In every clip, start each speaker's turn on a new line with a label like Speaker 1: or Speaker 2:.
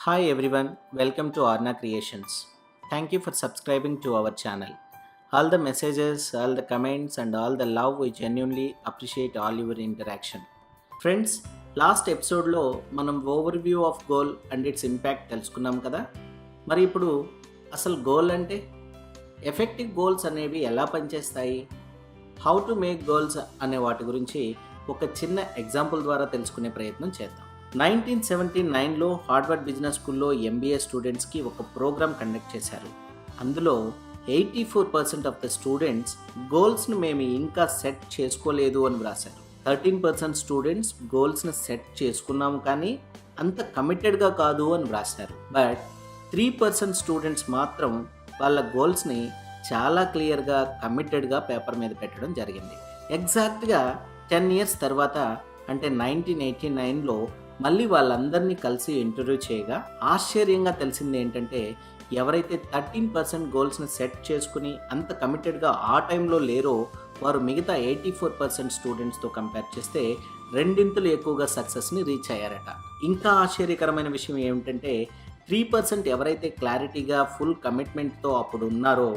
Speaker 1: Hi everyone, welcome to Aarna Creations. Thank you for subscribing to our channel. All the messages, all the comments, and all the love, we genuinely appreciate all your interaction. Friends, last ఎపిసోడ్లో మనం overview of goal and it's impact తెలుసుకున్నాం కదా. మరి ఇప్పుడు అసలు goal అంటే, effective goals అనేవి ఎలా పనిచేస్తాయి, హౌ టు మేక్ గోల్స్ అనే వాటి గురించి ఒక చిన్న ఎగ్జాంపుల్ ద్వారా తెలుసుకునే ప్రయత్నం చేద్దాం. 1979లో హార్వర్డ్ బిజినెస్ స్కూల్లో ఎంబీఏ స్టూడెంట్స్కి ఒక ప్రోగ్రామ్ కండక్ట్ చేశారు. అందులో 84% ఆఫ్ ద స్టూడెంట్స్ గోల్స్ను మేము ఇంకా సెట్ చేసుకోలేదు అని వ్రాశారు. 13% స్టూడెంట్స్ గోల్స్ని సెట్ చేసుకున్నాము కానీ అంత కమిటెడ్గా కాదు అని వ్రాశారు. బట్ 3% స్టూడెంట్స్ మాత్రం వాళ్ళ గోల్స్ని చాలా క్లియర్గా కమిటెడ్గా పేపర్ మీద పెట్టడం జరిగింది. ఎగ్జాక్ట్గా 10 years తర్వాత అంటే 1989లో మళ్ళీ వాళ్ళందరినీ కలిసి ఇంటర్వ్యూ చేయగా ఆశ్చర్యంగా తెలిసింది ఏంటంటే, ఎవరైతే 13% గోల్స్ని సెట్ చేసుకుని అంత కమిటెడ్గా ఆ టైంలో లేరో వారు మిగతా 84% స్టూడెంట్స్తో కంపేర్ చేస్తే రెండింతలు ఎక్కువగా సక్సెస్ని రీచ్ అయ్యారట. ఇంకా ఆశ్చర్యకరమైన విషయం ఏమిటంటే 3% ఎవరైతే క్లారిటీగా ఫుల్ కమిట్మెంట్తో అప్పుడు ఉన్నారో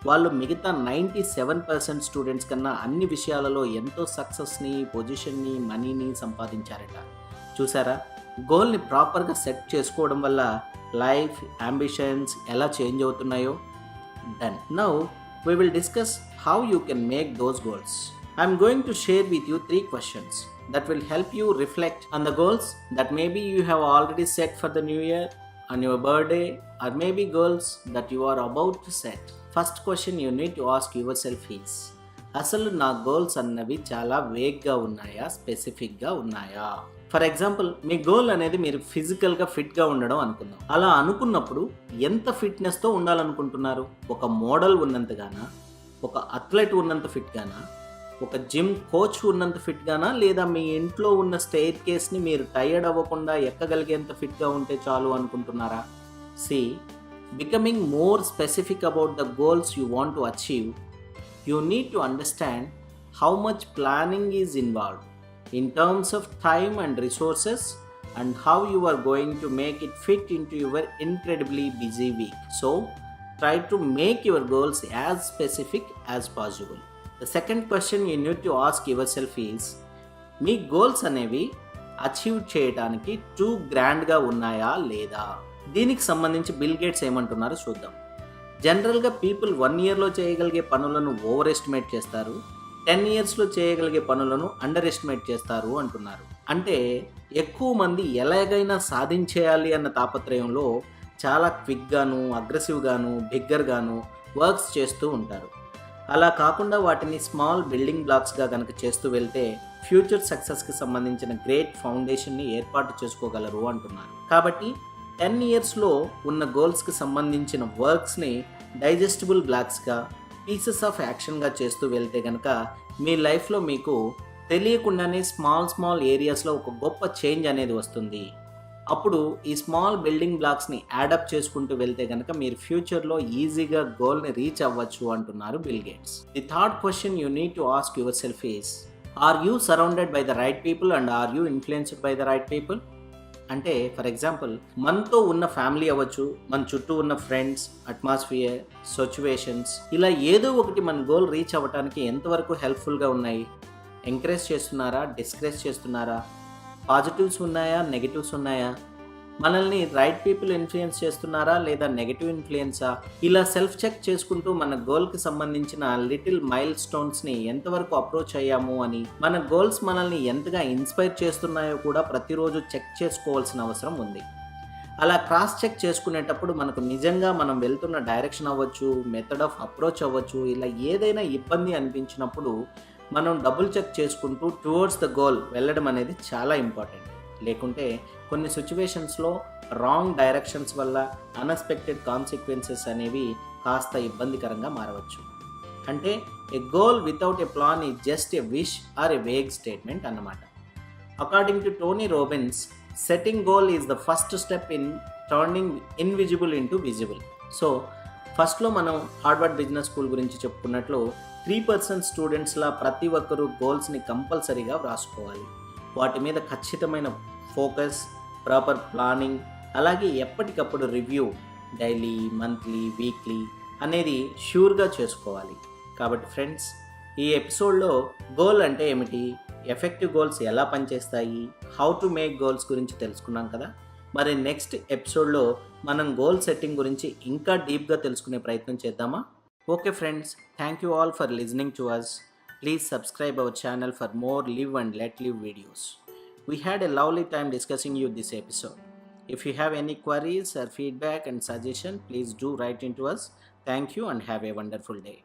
Speaker 1: వాళ్ళు మిగతా 97% స్టూడెంట్స్ కన్నా అన్ని విషయాలలో ఎంతో సక్సెస్ని, పొజిషన్ని, మనీని సంపాదించారట. చూసారా, గోల్ని ప్రాపర్గా సెట్ చేసుకోవడం వల్ల లైఫ్, అంబిషన్స్ ఎలా చేంజ్ అవుతున్నాయో. Done. Now we will discuss how you can make those goals. I am going to share with you 3 questions that will help you reflect on the goals that maybe you have already set for the new year, on your birthday, or maybe goals that you are about to set. First question you need to ask yourself is, అసలు నా goals అన్నవి చాలా వేగ్గా ఉన్నాయా, స్పెసిఫిక్గా ఉన్నాయా? For example, me goal అనేది మీరు ఫిజికల్గా ఫిట్గా ఉండడం అనుకుందాం. అలా అనుకున్నప్పుడు ఎంత ఫిట్నెస్తో ఉండాలనుకుంటున్నారు? ఒక మోడల్ ఉన్నంతగానా, ఒక అథ్లెట్ ఉన్నంత ఫిట్గానా, ఒక జిమ్ కోచ్ ఉన్నంత ఫిట్గానా, లేదా మీ ఇంట్లో ఉన్న స్టెయిర్ కేస్ని మీరు టైర్డ్ అవ్వకుండా ఎక్కగలిగేంత ఫిట్గా ఉంటే చాలు అనుకుంటున్నారా? See, becoming more specific about the goals you want to achieve, you need to understand how much planning is involved in terms of time and resources, and how you are going to make it fit into your incredibly busy week. So, try to make your goals as specific as possible. The second question you need to ask yourself is, me goals అనేవి achieve చేయడానికి two గ్రాండ్గా ఉన్నాయా లేదా? దీనికి సంబంధించి bill gates ఏమంటున్నారో చూద్దాం. జనరల్గా people 1 yearలో చేయగలిగే పనులను ఓవర్ ఎస్టిమేట్ చేస్తారు, 10 yearsలో చేయగలిగే పనులను అండర్ ఎస్టిమేట్ చేస్తారు అంటున్నారు. అంటే ఎక్కువ మంది ఎలాగైనా సాధించేయాలి అన్న తాపత్రయంలో చాలా క్విక్గాను, అగ్రెసివ్గాను, బిగ్గర్గాను వర్క్స్ చేస్తూ ఉంటారు. అలా కాకుండా వాటిని స్మాల్ బిల్డింగ్ బ్లాక్స్గా కనుక చేస్తూ వెళ్తే ఫ్యూచర్ సక్సెస్కి సంబంధించిన గ్రేట్ ఫౌండేషన్ని ఏర్పాటు చేసుకోగలరు అంటున్నారు. కాబట్టి 10 yearsలో ఉన్న గోల్స్కి సంబంధించిన వర్క్స్ని డైజెస్టిబుల్ బ్లాక్స్గా, పీసెస్ ఆఫ్ యాక్షన్గా చేస్తూ వెళ్తే కనుక మీ లైఫ్లో మీకు తెలియకుండానే స్మాల్ ఏరియాస్లో ఒక గొప్ప చేంజ్ అనేది వస్తుంది. అప్పుడు ఈ స్మాల్ బిల్డింగ్ బ్లాక్స్ని యాడప్ చేసుకుంటూ వెళ్తే కనుక మీరు ఫ్యూచర్లో ఈజీగా గోల్ని రీచ్ అవ్వచ్చు అంటున్నారు Bill Gates. The third question you need to ask yourself is, are you surrounded by the right people and are you influenced by the right people? అంటే for example, మనతో ఉన్న ఫ్యామిలీ అవ్వచ్చు, మన చుట్టూ ఉన్న friends, atmosphere, situations, ఇలా ఏదో ఒకటి మన గోల్ రీచ్ అవ్వడానికి ఎంతవరకు హెల్ప్ఫుల్గా ఉన్నాయి? ఎంకరేజ్ చేస్తున్నారా, డిస్కరేజ్ చేస్తున్నారా? పాజిటివ్స్ ఉన్నాయా, నెగిటివ్స్ ఉన్నాయా? మనల్ని రైట్ పీపుల్ ఇన్ఫ్లుయెన్స్ చేస్తున్నారా లేదా నెగిటివ్ ఇన్ఫ్లుయెన్సా? ఇలా సెల్ఫ్ చెక్ చేసుకుంటూ మన గోల్కి సంబంధించిన లిటిల్ మైల్ స్టోన్స్ని ఎంతవరకు అప్రోచ్ అయ్యాము అని, మన గోల్స్ మనల్ని ఎంతగా ఇన్స్పైర్ చేస్తున్నాయో కూడా ప్రతిరోజు చెక్ చేసుకోవాల్సిన అవసరం ఉంది. అలా క్రాస్ చెక్ చేసుకునేటప్పుడు మనకు నిజంగా మనం వెళ్తున్న డైరెక్షన్ అవ్వచ్చు, మెథడ్ ఆఫ్ అప్రోచ్ అవ్వచ్చు, ఇలా ఏదైనా ఇబ్బంది అనిపించినప్పుడు మనం డబుల్ చెక్ చేసుకుంటూ టువర్డ్స్ ద గోల్ వెళ్ళడం అనేది చాలా ఇంపార్టెంట్. లేకుంటే కొన్ని సిచ్యువేషన్స్లో రాంగ్ డైరెక్షన్స్ వల్ల అన్ఎక్స్పెక్టెడ్ కాన్సిక్వెన్సెస్ అనేవి కాస్త ఇబ్బందికరంగా మారవచ్చు. అంటే a goal without a plan is just a wish or a vague statement అన్నమాట. According to Tony Robbins, setting goal is the first step in turning invisible into visible. So ఫస్ట్లో మనం Harvard business school గురించి చెప్పుకున్నట్లు 3% స్టూడెంట్స్లా ప్రతి ఒక్కరూ గోల్స్ని కంపల్సరీగా వ్రాసుకోవాలి. వాటి మీద ఖచ్చితమైన ఫోకస్, ప్రాపర్ ప్లానింగ్, అలాగే ఎప్పటికప్పుడు రివ్యూ డైలీ, మంత్లీ, వీక్లీ అనేది ష్యూర్గా చేసుకోవాలి. కాబట్టి ఫ్రెండ్స్, ఈ ఎపిసోడ్లో గోల్ అంటే ఏమిటి, ఎఫెక్టివ్ గోల్స్ ఎలా పనిచేస్తాయి, హౌ టు మేక్ గోల్స్ గురించి తెలుసుకున్నాం కదా. మరి నెక్స్ట్ ఎపిసోడ్లో మనం గోల్ సెట్టింగ్ గురించి ఇంకా డీప్గా తెలుసుకునే ప్రయత్నం చేద్దామా? Okay friends, thank you all for listening to us. Please subscribe our channel for more live and let live videos. We had a lovely time discussing you this episode. If you have any queries or feedback and suggestion, please do write into us. Thank you and have a wonderful day.